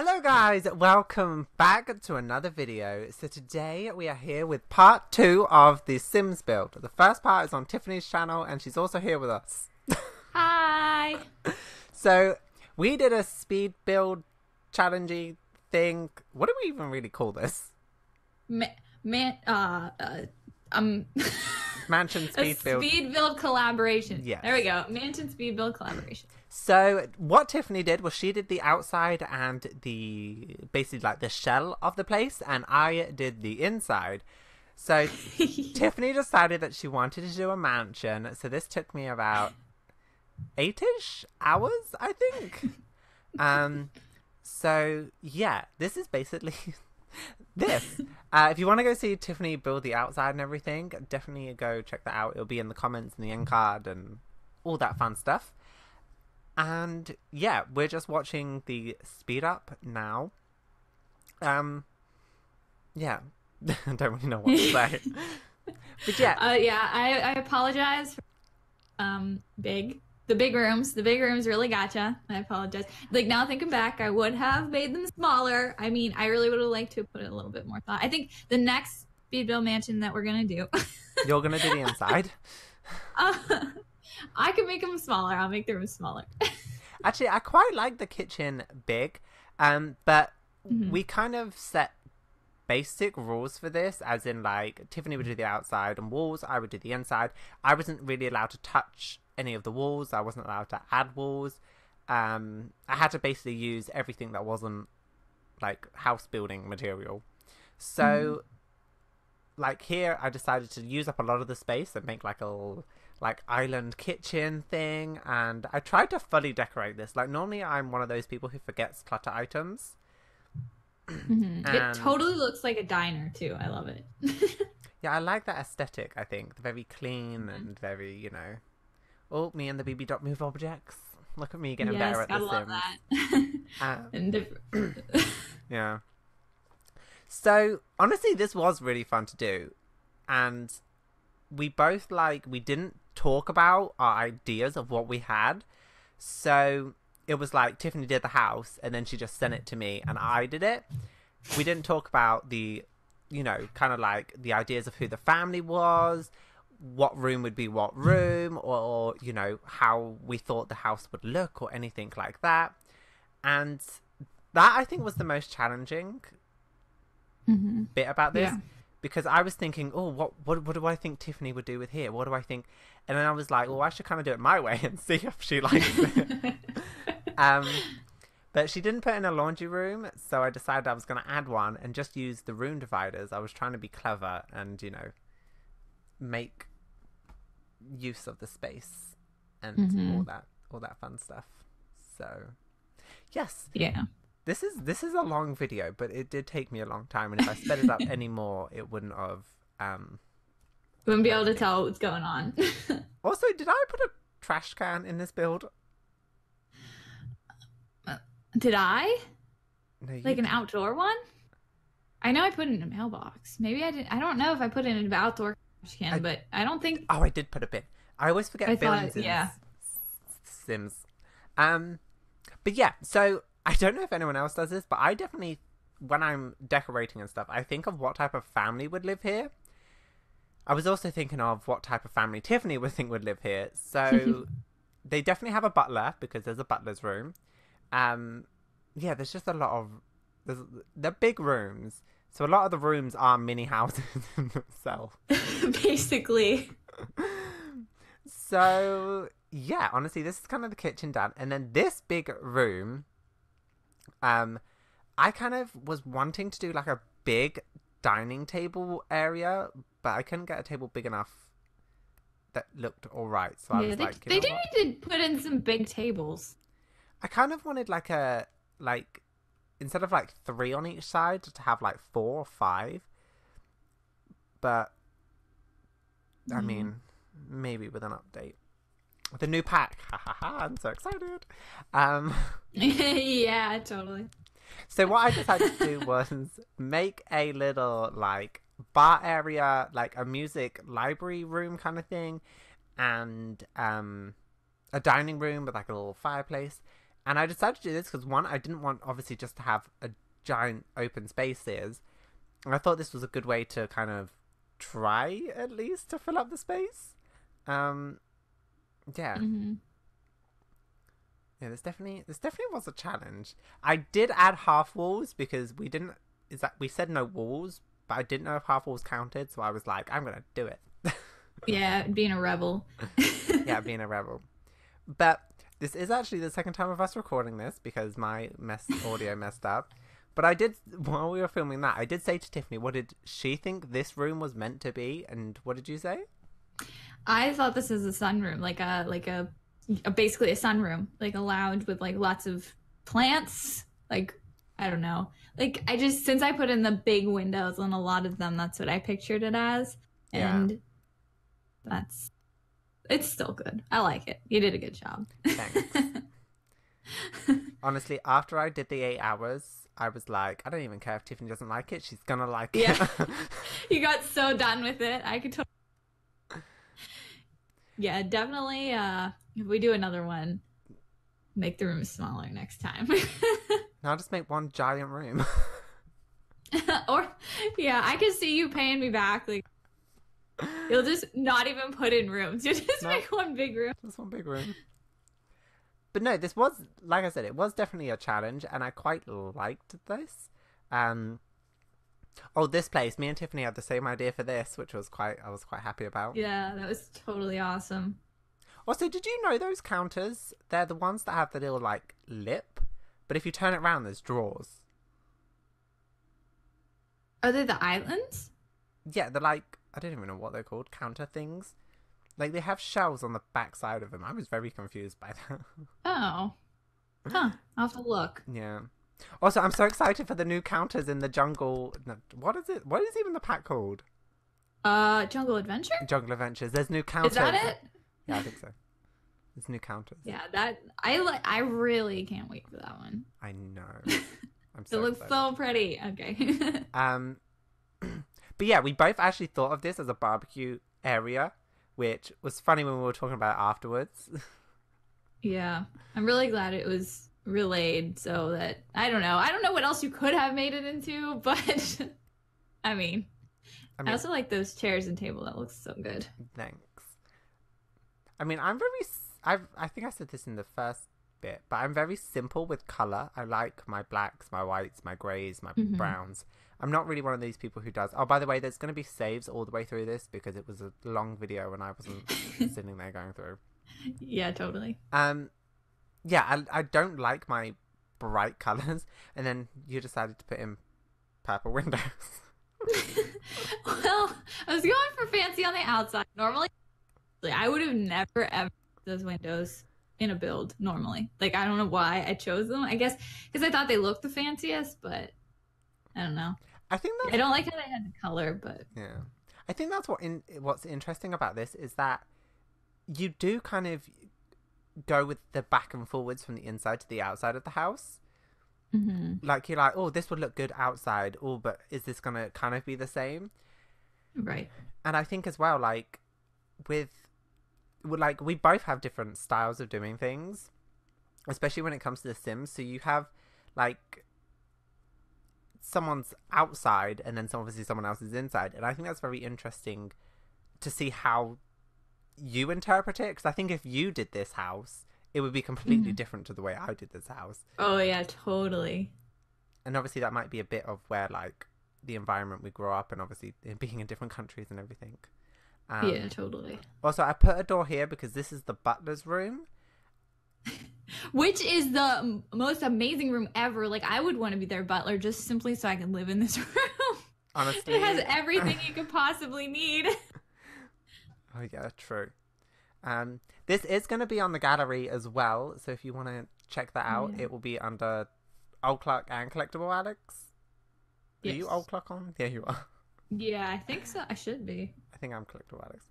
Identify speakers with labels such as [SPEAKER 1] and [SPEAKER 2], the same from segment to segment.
[SPEAKER 1] Hello guys, welcome back to another video. So today we are here with part 2 of the Sims build. The first part is on Tiffany's channel and she's also here with us.
[SPEAKER 2] Hi!
[SPEAKER 1] So we did a speed build challengey thing. What do we even really call this? Mansion speed build.
[SPEAKER 2] Speed build collaboration.
[SPEAKER 1] Yes.
[SPEAKER 2] There we go. Mansion speed build collaboration.
[SPEAKER 1] So what Tiffany did was she did the outside and basically like the shell of the place, and I did the inside. So Tiffany decided that she wanted to do a mansion. So this took me about 8-ish hours, I think. So yeah, this is basically this. If you want to go see Tiffany build the outside and everything, definitely go check that out. It'll be in the comments and the end card and all that fun stuff. And yeah, we're just watching the speed up now. Yeah, I don't really know what to say. But yeah.
[SPEAKER 2] I apologize for the big rooms. The big rooms really gotcha. I apologize. Like, now thinking back, I would have made them smaller. I mean, I really would have liked to have put in a little bit more thought. I think the next speed build mansion that we're gonna do.
[SPEAKER 1] You're gonna do the inside?
[SPEAKER 2] I can make them smaller. I'll make the rooms smaller.
[SPEAKER 1] Actually, I quite like the kitchen big, but we kind of set basic rules for this, as in like Tiffany would do the outside and walls, I would do the inside. I wasn't really allowed to touch any of the walls. I wasn't allowed to add walls. I had to basically use everything that wasn't like house building material. So like here, I decided to use up a lot of the space and make like a little like island kitchen thing, and I tried to fully decorate this. Like normally I'm one of those people who forgets clutter items.
[SPEAKER 2] It totally looks like a diner too. I love it.
[SPEAKER 1] Yeah, I like that aesthetic. I think very clean and very, you know. Oh, me and the BB dot move objects. Look at me getting better at
[SPEAKER 2] gotta
[SPEAKER 1] The
[SPEAKER 2] love
[SPEAKER 1] Sims.
[SPEAKER 2] that.
[SPEAKER 1] Yeah. So honestly, this was really fun to do, and we both we didn't talk about our ideas of what we had. So it was like Tiffany did the house and then she just sent it to me and I did it. We didn't talk about the, you know, kind of like the ideas of who the family was, what room would be what room, or you know, how we thought the house would look or anything like that. And that, I think, was the most challenging bit about this.
[SPEAKER 2] Yeah.
[SPEAKER 1] Because I was thinking, oh, what do I think Tiffany would do with here? What do I think? And then I was like, well, I should kind of do it my way and see if she likes it. But she didn't put in a laundry room, so I decided I was going to add one and just use the room dividers. I was trying to be clever and, you know, make use of the space and all that fun stuff. So, yes.
[SPEAKER 2] Yeah.
[SPEAKER 1] This is a long video, but it did take me a long time, and if I sped it up any more, it wouldn't have.
[SPEAKER 2] Wouldn't be able to tell what's going on.
[SPEAKER 1] Also, did I put a trash can in this build?
[SPEAKER 2] Did I?
[SPEAKER 1] No,
[SPEAKER 2] Like an outdoor one? I know I put it in a mailbox. Maybe I didn't. I don't know if I put it in an outdoor trash can, but I don't think.
[SPEAKER 1] Oh, I did put a bin. I always forget bins in Sims. But yeah, so I don't know if anyone else does this, but I definitely, when I'm decorating and stuff, I think of what type of family would live here. I was also thinking of what type of family Tiffany would think would live here. So they definitely have a butler, because there's a butler's room. Yeah, there's just a lot of... They're big rooms. So a lot of the rooms are mini houses in themselves.
[SPEAKER 2] Basically.
[SPEAKER 1] So, yeah, honestly, this is kind of the kitchen done. And then this big room... I kind of was wanting to do like a big dining table area, but I couldn't get a table big enough that looked all right. So I was like,
[SPEAKER 2] they do need to put in some big tables.
[SPEAKER 1] I kind of wanted instead of like 3 on each side, to have like 4 or 5. But I mean, maybe with an update. With a new pack. Ha ha ha, I'm so excited.
[SPEAKER 2] Yeah, totally.
[SPEAKER 1] So what I decided to do was make a little like bar area, like a music library room kind of thing, and a dining room with like a little fireplace, And I decided to do this because, one, I didn't want, obviously, just to have a giant open spaces. And I thought this was a good way to kind of try, at least, to fill up the space. Yeah.
[SPEAKER 2] Mm-hmm.
[SPEAKER 1] Yeah, this definitely was a challenge. I did add half walls because we said no walls, but I didn't know if half walls counted, so I was like, I'm gonna do it.
[SPEAKER 2] Yeah, being a rebel.
[SPEAKER 1] Yeah, being a rebel. But this is actually the second time of us recording this because my audio messed up. But I did, while we were filming that, I did say to Tiffany, what did she think this room was meant to be? And what did you say?
[SPEAKER 2] I thought this was a sunroom, like a basically a sunroom, like a lounge with like lots of plants. Like, I don't know. Like, since I put in the big windows on a lot of them, that's what I pictured it as. And it's still good. I like it. You did a good job.
[SPEAKER 1] Thanks. Honestly, after I did the 8 hours, I was like, I don't even care if Tiffany doesn't like it. She's gonna like it.
[SPEAKER 2] Yeah. You got so done with it. I could totally... Yeah, definitely. If we do another one, make the room smaller next time.
[SPEAKER 1] Now just make one giant room.
[SPEAKER 2] Or, yeah, I could see you paying me back. Like, you'll just not even put in rooms. You'll just make one big room.
[SPEAKER 1] Just one big room. But no, this was, like I said, it was definitely a challenge, and I quite liked this. This place, me and Tiffany had the same idea for this, which was I was quite happy about.
[SPEAKER 2] Yeah, that was totally awesome.
[SPEAKER 1] Also, did you know those counters? They're the ones that have the little, like, lip, but if you turn it around, there's drawers.
[SPEAKER 2] Are they the islands?
[SPEAKER 1] Yeah, they're like, I don't even know what they're called, counter things. Like, they have shelves on the back side of them. I was very confused by that.
[SPEAKER 2] Oh. Huh. I'll have to look.
[SPEAKER 1] Yeah. Also, I'm so excited for the new counters in the jungle. No, what is it? What is even the pack called?
[SPEAKER 2] Jungle Adventure?
[SPEAKER 1] Jungle Adventures. There's new counters.
[SPEAKER 2] Is that it?
[SPEAKER 1] Yeah, I think so. There's new counters.
[SPEAKER 2] Yeah, I really can't wait for that one.
[SPEAKER 1] I know. I'm so
[SPEAKER 2] It looks
[SPEAKER 1] excited.
[SPEAKER 2] so pretty. Okay.
[SPEAKER 1] But yeah, we both actually thought of this as a barbecue area, which was funny when we were talking about it afterwards.
[SPEAKER 2] Yeah. I'm really glad it was relayed so that I don't know what else you could have made it into, but I mean, I also like those chairs and table. That looks so good.
[SPEAKER 1] Thanks. I mean, I think I said this in the first bit, but I'm very simple with color. I like my blacks, my whites, my grays, my browns. I'm not really one of these people who does. Oh, by the way, there's going to be saves all the way through this because it was a long video and I wasn't sitting there going through.
[SPEAKER 2] Yeah, totally.
[SPEAKER 1] Yeah, I don't like my bright colors, and then you decided to put in purple windows.
[SPEAKER 2] Well, I was going for fancy on the outside. Normally, I would have never ever those windows in a build normally. Like, I don't know why I chose them. I guess because I thought they looked the fanciest, but I don't know.
[SPEAKER 1] I think
[SPEAKER 2] I don't like how they had the color, but
[SPEAKER 1] yeah, I think that's what's interesting about this is that you do kind of go with the back and forwards from the inside to the outside of the house. Like, you're like, oh, this would look good outside. Oh, but is this gonna kind of be the same?
[SPEAKER 2] Right.
[SPEAKER 1] And I think as well, like we both have different styles of doing things, especially when it comes to The Sims. So you have like someone's outside and then obviously someone else is inside, and I think that's very interesting to see how you interpret it, because I think if you did this house, it would be completely different to the way I did this house.
[SPEAKER 2] Oh yeah, totally.
[SPEAKER 1] And obviously that might be a bit of where like the environment we grow up in, obviously being in different countries and everything.
[SPEAKER 2] Yeah, totally.
[SPEAKER 1] Also, I put a door here because this is the butler's room,
[SPEAKER 2] which is the most amazing room ever. Like, I would want to be their butler just simply so I can live in this room.
[SPEAKER 1] Honestly,
[SPEAKER 2] it has everything you could possibly need.
[SPEAKER 1] Oh yeah, true. This is going to be on the gallery as well, so if you want to check that out, it will be under Old Clock and Collectible, Alex. Are you Old Clock on? Yeah, you are.
[SPEAKER 2] Yeah, I think so. I should be.
[SPEAKER 1] I think I'm Collectible, Alex.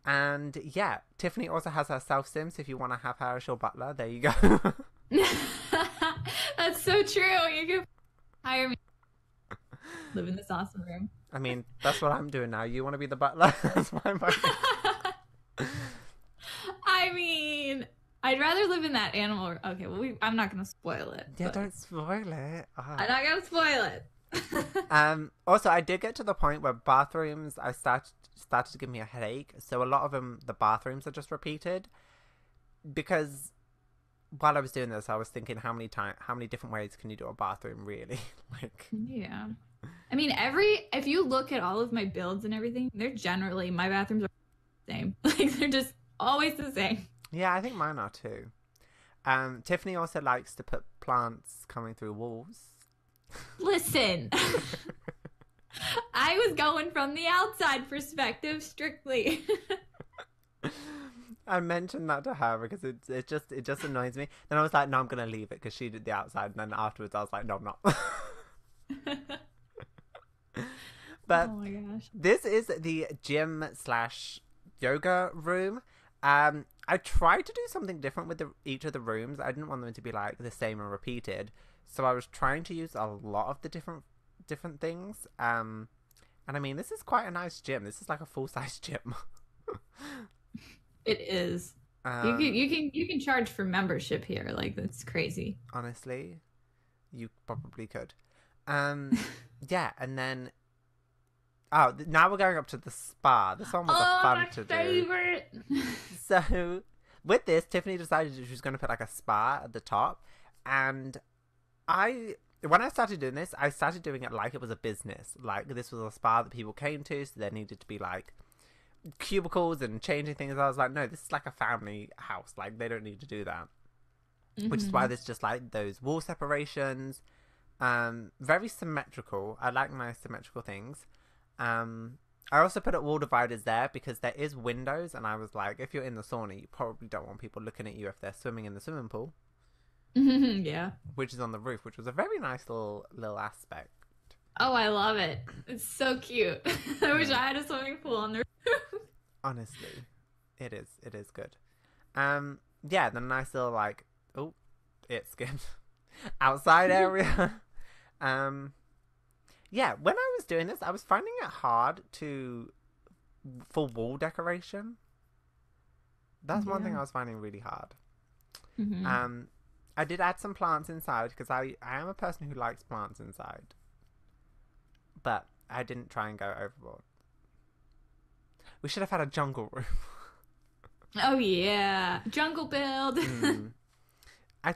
[SPEAKER 1] And yeah, Tiffany also has her self-sim, so if you want to have her as your butler, there you go.
[SPEAKER 2] That's so true. You can hire me. Live in this awesome room.
[SPEAKER 1] I mean, that's what I'm doing now. You want to be the butler? That's my butler.
[SPEAKER 2] I mean, I'd rather live in that animal. Okay, well, I'm not gonna spoil it.
[SPEAKER 1] Yeah, don't spoil it.
[SPEAKER 2] I'm not gonna spoil it.
[SPEAKER 1] Also, I did get to the point where bathrooms I started to give me a headache. So a lot of them, the bathrooms are just repeated because while I was doing this, I was thinking how many different ways can you do a bathroom really? Like,
[SPEAKER 2] yeah. I mean, if you look at all of my builds and everything, they're generally my bathrooms are the same. Like they're just always the same.
[SPEAKER 1] yeah, I think mine are too. Tiffany also likes to put plants coming through walls.
[SPEAKER 2] Listen, I was going from the outside perspective strictly.
[SPEAKER 1] I mentioned that to her because it just annoys me. Then I was like, no, I'm gonna leave it because she did the outside, and then afterwards I was like, no, I'm not. But
[SPEAKER 2] oh my gosh,
[SPEAKER 1] this is the gym/yoga room. I tried to do something different with each of the rooms. I didn't want them to be like the same and repeated, so I was trying to use a lot of the different things. And I mean, this is quite a nice gym. This is like a full-size gym.
[SPEAKER 2] it is. You can charge for membership here. Like that's crazy.
[SPEAKER 1] Honestly, you probably could. Yeah, and then now we're going up to the spa. This one was fun to
[SPEAKER 2] favorite.
[SPEAKER 1] do. So with this, Tiffany decided she was going to put like a spa at the top, and when I started doing this, I started doing it like it was a business. Like this was a spa that people came to, so there needed to be like cubicles and changing things. I was like, no, this is like a family house. Like they don't need to do that. Which is why there's just like those wall separations. Very symmetrical. I like nice symmetrical things. I also put up wall dividers there because there is windows, and I was like, if you're in the sauna, you probably don't want people looking at you if they're swimming in the swimming pool.
[SPEAKER 2] Yeah.
[SPEAKER 1] Which is on the roof, which was a very nice little aspect.
[SPEAKER 2] Oh, I love it. It's so cute. I wish I had a swimming pool on the roof.
[SPEAKER 1] Honestly, it is good. Yeah, the nice little like, oh, it skipped. Outside area. Yeah, when I was doing this, I was finding it hard for wall decoration. That's one thing I was finding really hard. I did add some plants inside because I am a person who likes plants inside. But I didn't try and go overboard. We should have had a jungle room.
[SPEAKER 2] Oh yeah, jungle build.
[SPEAKER 1] I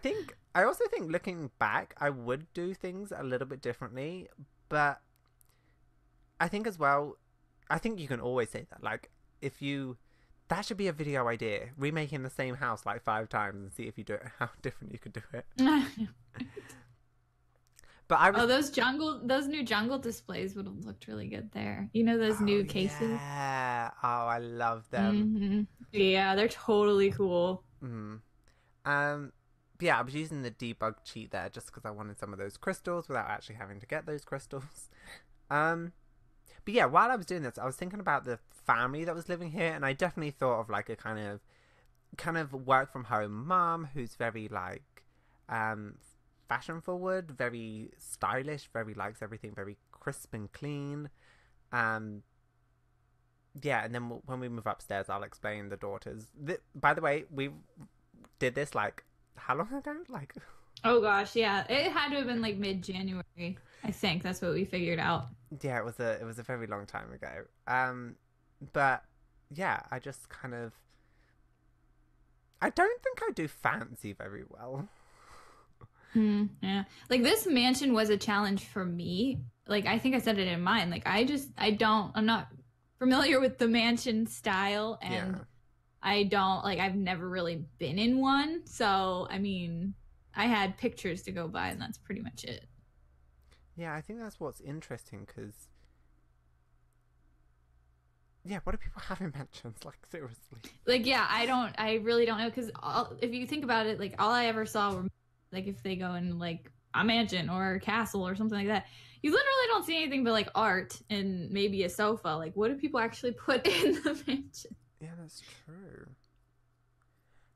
[SPEAKER 1] also think looking back, I would do things a little bit differently, but I think as well, I think you can always say that. Like, that should be a video idea, remaking the same house like 5 times and see if you do it, how different you could do it. But
[SPEAKER 2] those new jungle displays would have looked really good there. You know those new cases?
[SPEAKER 1] Yeah. Oh, I love them.
[SPEAKER 2] Yeah, they're totally cool.
[SPEAKER 1] Yeah, I was using the debug cheat there just because I wanted some of those crystals without actually having to get those crystals. But yeah, while I was doing this, I was thinking about the family that was living here, and I definitely thought of like a kind of work from home mom who's very like fashion forward, very stylish, very likes everything very crisp and clean. Yeah, and then when we move upstairs, I'll explain the daughters. By the way, we did this like how long ago? Like,
[SPEAKER 2] oh gosh, yeah, it had to have been like mid-January. I think that's what we figured out.
[SPEAKER 1] Yeah, it was a very long time ago. But yeah, I just kind of, I don't think I do fancy very well.
[SPEAKER 2] Yeah, like this mansion was a challenge for me. Like I think I said it in mine. Like I'm not familiar with the mansion style, and I've never really been in one. So I mean, I had pictures to go by, and that's pretty much it.
[SPEAKER 1] Yeah, I think that's what's interesting because, yeah, what do people have in mansions? Like, seriously.
[SPEAKER 2] Like, yeah, I really don't know because if you think about it, like all I ever saw were like if they go in like a mansion or a castle or something like that, you literally don't see anything but like art and maybe a sofa. Like, what do people actually put in the mansion?
[SPEAKER 1] Yeah, that's true.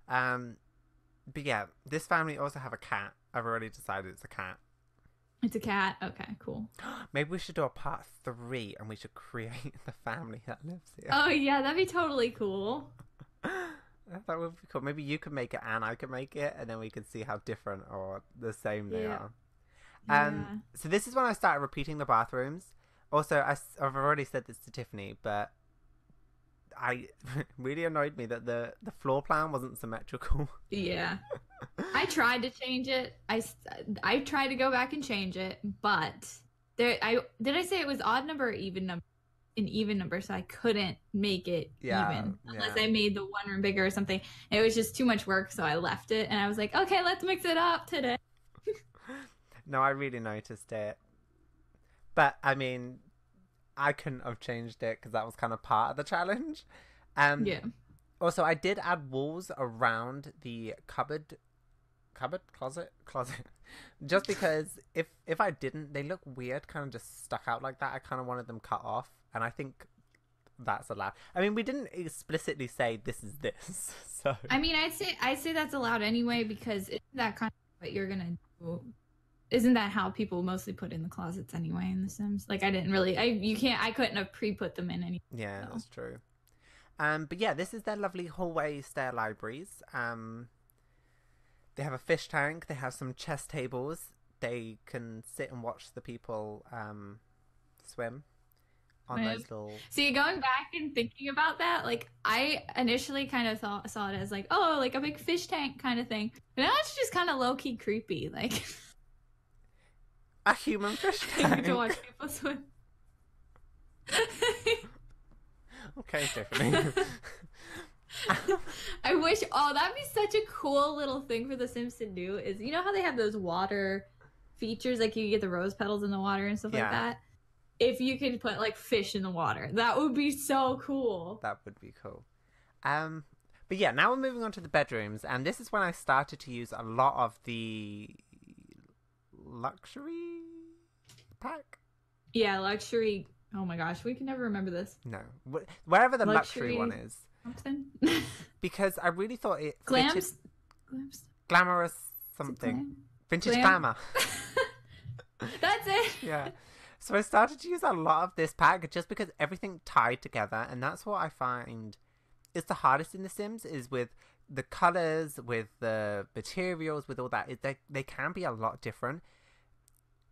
[SPEAKER 1] But yeah, this family also have a cat. I've already decided it's a cat.
[SPEAKER 2] It's a cat. Okay, cool.
[SPEAKER 1] Maybe we should do a part 3 and we should create the family that lives here.
[SPEAKER 2] Oh yeah, that'd be totally cool.
[SPEAKER 1] That would be cool. Maybe you could make it and I could make it, and then we could see how different or the same they are.
[SPEAKER 2] Yeah.
[SPEAKER 1] So this is when I started repeating the bathrooms. Also, I've already said this to Tiffany, but I really annoyed me that the floor plan wasn't symmetrical.
[SPEAKER 2] Yeah. I tried to change it. I tried to go back and change it, but did I say it was odd number or even number? An even number, so I couldn't make it even unless I made the one room bigger or something. It was just too much work, so I left it, and I was like, okay, let's mix it up today.
[SPEAKER 1] No, I really noticed it, but I mean, I couldn't have changed it because that was kind of part of the challenge.
[SPEAKER 2] Yeah.
[SPEAKER 1] Also, I did add walls around the closet, just because if I didn't, they look weird, kind of just stuck out like that. I kind of wanted them cut off, and I think that's allowed. I mean, we didn't explicitly say this is this, so
[SPEAKER 2] I mean, I'd say that's allowed anyway because isn't that kind of what you're gonna do? Isn't that how people mostly put in the closets anyway in The Sims? Like, I couldn't have pre-put them in any.
[SPEAKER 1] Yeah, so. That's true. But yeah, this is their lovely hallway stair libraries. They have a fish tank. They have some chess tables. They can sit and watch the people swim on those little...
[SPEAKER 2] See, going back and thinking about that, like, I initially kind of saw it as like, oh, like a big fish tank kind of thing. But now it's just kind of low-key creepy, like...
[SPEAKER 1] A human fish tank?
[SPEAKER 2] To watch people swim.
[SPEAKER 1] Okay, Tiffany.
[SPEAKER 2] I wish, that'd be such a cool little thing for The Sims to do, is, you know how they have those water features, like you get the rose petals in the water and stuff like that? If you could put, like, fish in the water, that would be so cool.
[SPEAKER 1] That would be cool. But yeah, now we're moving on to the bedrooms, and this is when I started to use a lot of the luxury pack?
[SPEAKER 2] Yeah, luxury. Oh my gosh, we can never remember this.
[SPEAKER 1] No. Wherever the luxury one is.
[SPEAKER 2] Something?
[SPEAKER 1] Because I really thought it
[SPEAKER 2] fitted...
[SPEAKER 1] Glamorous something. Vintage glamour.
[SPEAKER 2] That's it.
[SPEAKER 1] Yeah. So I started to use a lot of this pack just because everything tied together, and that's what I find is the hardest in The Sims, is with the colours, with the materials, with all that. They can be a lot different,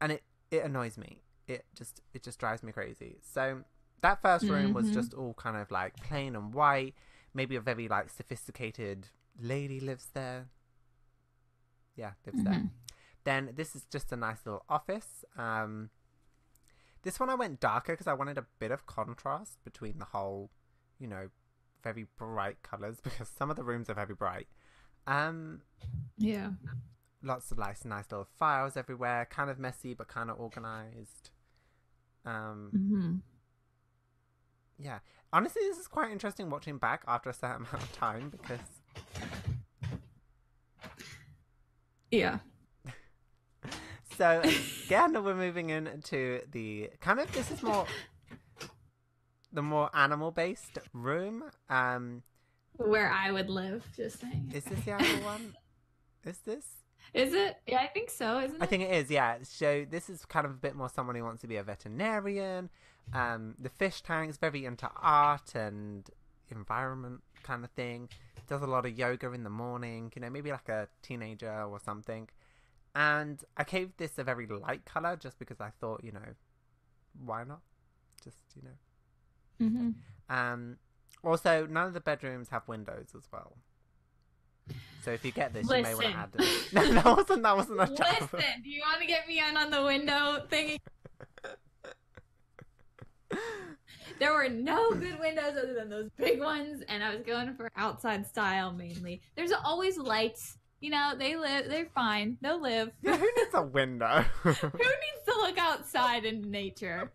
[SPEAKER 1] and it annoys me. It just drives me crazy. So that first room was just all kind of like plain and white. Maybe a very like sophisticated lady lives there. Yeah, lives there. Then this is just a nice little office. This one I went darker because I wanted a bit of contrast between the whole, you know, very bright colours, because some of the rooms are very bright.
[SPEAKER 2] Yeah.
[SPEAKER 1] Lots of nice little files everywhere, kind of messy but kind of organised. Yeah. Honestly, this is quite interesting watching back after a certain amount of time, because...
[SPEAKER 2] Yeah.
[SPEAKER 1] So, again, we're moving into the... Kind of, this is more... The more animal-based room.
[SPEAKER 2] Where I would live, just saying.
[SPEAKER 1] Is this the animal one? Is this?
[SPEAKER 2] Is it? Yeah, I think so, isn't it?
[SPEAKER 1] I think it is, yeah. So this is kind of a bit more someone who wants to be a veterinarian. The fish tank's very into art and environment kind of thing. Does a lot of yoga in the morning, you know, maybe like a teenager or something. And I gave this a very light colour just because I thought, you know, why not? Just, you know. Also, none of the bedrooms have windows as well. So if you get this, you may want to add it. No, that wasn't a challenge.
[SPEAKER 2] Listen, do you want to get me on the window thing? There were no good windows other than those big ones, and I was going for outside style mainly. There's always lights. You know, they're fine. They'll live.
[SPEAKER 1] Yeah, who needs a window?
[SPEAKER 2] Who needs to look outside into nature?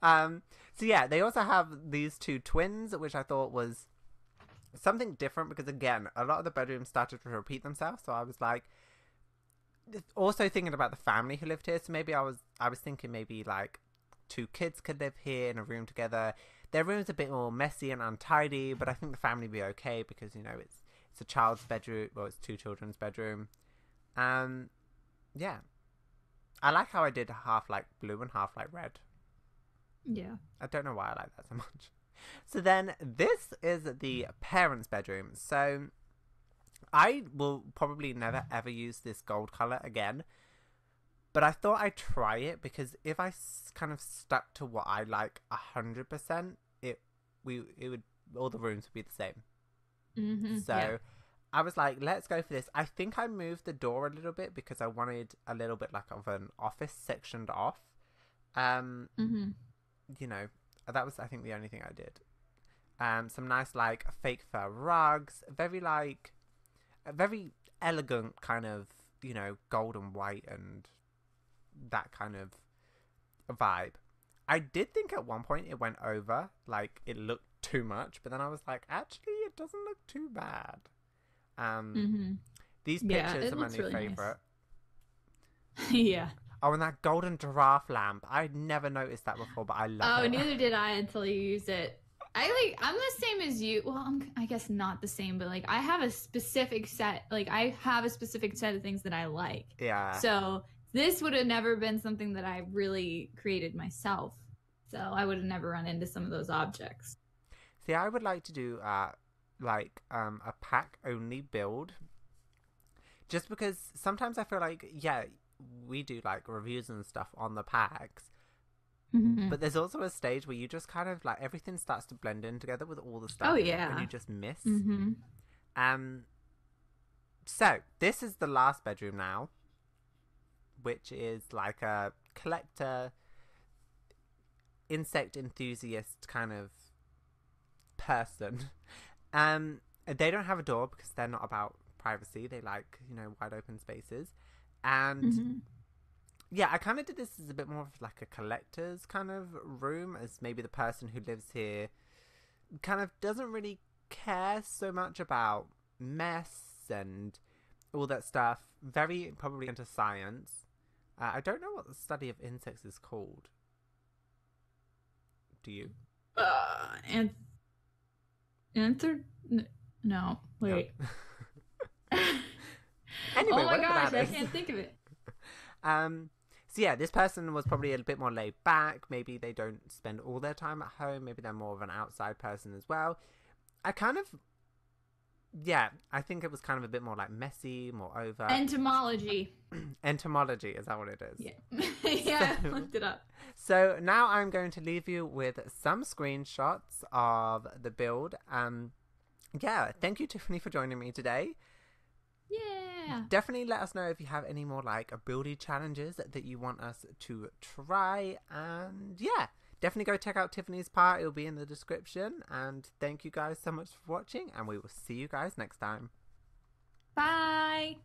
[SPEAKER 1] So yeah, they also have these two twins, which I thought was something different because, again, a lot of the bedrooms started to repeat themselves. So I was like, also thinking about the family who lived here. So maybe I was thinking maybe like two kids could live here in a room together. Their room's a bit more messy and untidy, but I think the family would be okay because, you know, it's a child's bedroom. Well, it's two children's bedroom. Yeah. I like how I did half like blue and half like red.
[SPEAKER 2] Yeah.
[SPEAKER 1] I don't know why I like that so much. So then this is the parents' bedroom. So I will probably never ever use this gold color again. But I thought I'd try it because if I kind of stuck to what I like 100%, it would all the rooms would be the same. So I was like, let's go for this. I think I moved the door a little bit because I wanted a little bit like of an office sectioned off. You know, that was I think the only thing I did. Some nice like fake fur rugs, very like a very elegant kind of, you know, gold and white and that kind of vibe. I did think at one point it went over, like it looked too much, but then I was like, actually, it doesn't look too bad. These pictures are my new favorite.
[SPEAKER 2] Nice. Yeah.
[SPEAKER 1] Oh, and that golden giraffe lamp. I'd never noticed that before, but I love it.
[SPEAKER 2] Oh, neither did I until you used it. I'm the same as you. Well, I guess not the same, but like I have a specific set. Like I have a specific set of things that I like.
[SPEAKER 1] Yeah.
[SPEAKER 2] So this would have never been something that I really created myself. So I would have never run into some of those objects.
[SPEAKER 1] See, I would like to do a pack only build. Just because sometimes I feel like, yeah, we do like reviews and stuff on the packs. But there's also a stage where you just kind of like everything starts to blend in together with all the stuff.
[SPEAKER 2] Oh, yeah.
[SPEAKER 1] And you just miss. So this is the last bedroom now, which is like a collector, insect enthusiast kind of person. They don't have a door because they're not about privacy. They like, you know, wide open spaces. And yeah, I kind of did this as a bit more of like a collector's kind of room, as maybe the person who lives here kind of doesn't really care so much about mess and all that stuff. Very probably into science. I don't know what the study of insects is called. Do you?
[SPEAKER 2] No, wait.
[SPEAKER 1] Anyway,
[SPEAKER 2] oh my gosh, I can't think of it.
[SPEAKER 1] So yeah, this person was probably a bit more laid back. Maybe they don't spend all their time at home. Maybe they're more of an outside person as well. I think it was kind of a bit more like messy, more over.
[SPEAKER 2] Entomology.
[SPEAKER 1] Entomology, is that what it is?
[SPEAKER 2] Yeah. Yeah, I looked it up.
[SPEAKER 1] So now I'm going to leave you with some screenshots of the build. Yeah, thank you, Tiffany, for joining me today.
[SPEAKER 2] Yeah.
[SPEAKER 1] Definitely let us know if you have any more like buildy challenges that you want us to try. And yeah, definitely go check out Tiffany's part. It'll be in the description. And thank you guys so much for watching. And we will see you guys next time.
[SPEAKER 2] Bye.